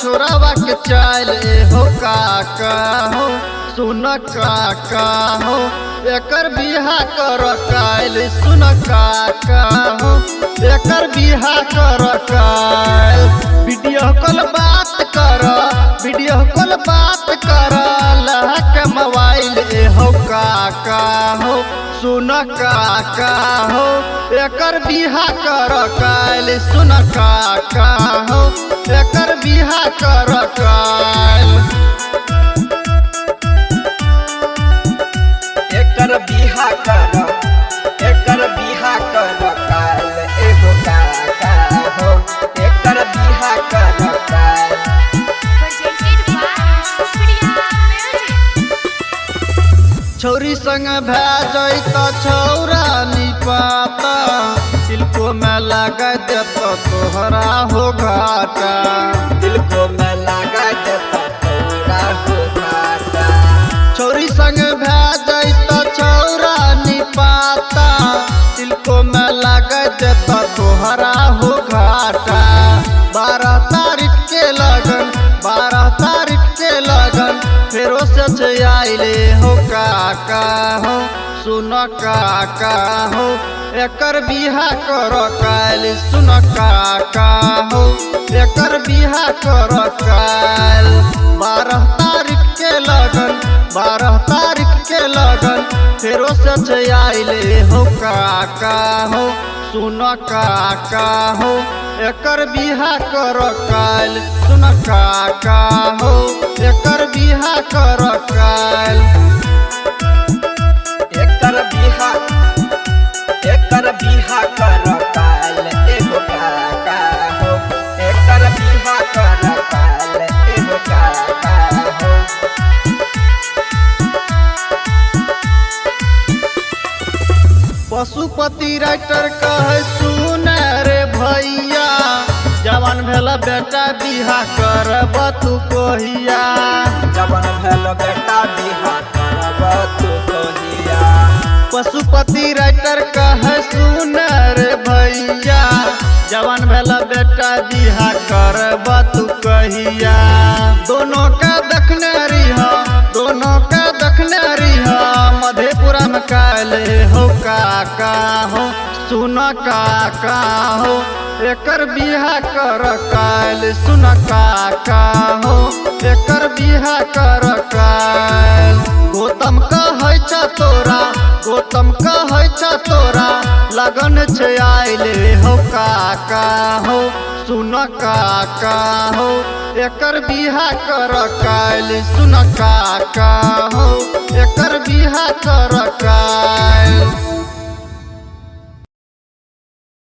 छोरावा के चाल हो काका हो सुन काका हो एकर बिहा कर काल सुन काका हो एकर बिहा कर काल वीडियो कॉल बात कर वीडियो कॉल बात कर लहक मोबाइल हो काका हो सुन काका हो एकर बिहा कर काल सुन काका हो एकर बिहा कर काल एकर बिहा कर काल एगो काका हो एकर बिहा कर काल छौरी संग भै तो छौरा निपाता तिलको में लगा देता तोहरा हो घाटा दिलको में लगा देता तोहरा हो घाटा छौरी संग भै तो छौरा निपाता तिलको में लगा देता तोहरा हो घाटा 12 तारीख के लगन 12 तारीख के लगन फेरो से आइले हो काका हो सुन काका हो एकर बिहा कर काल सुन काका हो एकर बिहा कर काल 12 तारीख के लगन 12 तारीख के लगन फेरो से आइले हो काका हो सुन काका हो एकर बिहा कर काल सुन काका हो एकर बिहा कर काल एकर बिहा कर काल एगो काका हो एकर बिहा कर काल एगो काका हो पशुपति राइटर कहे सुन रे भैया जवान भेला बेटा बिहा करब तू कहिया जवान भेल बेटा बिहा करब तू कहिया पशुपति राइटर कहे सुन रे भैया जवान भेला बेटा बिहा करब तू कहिया दोनों का देखने रिहा दोनों का देखने रिहा मधेपुरा में काल हो काका हो सुन काका हो एकर बिहा कर काल सुन काका हो एकर बिहा कर काल गौतम कहै छ तोरा गौतम कहै छ तोरा लगन छै आइले हो काका हो सुन काका हो एकर बिहा कर काल सुन काका हो एकर बिहा कर काल।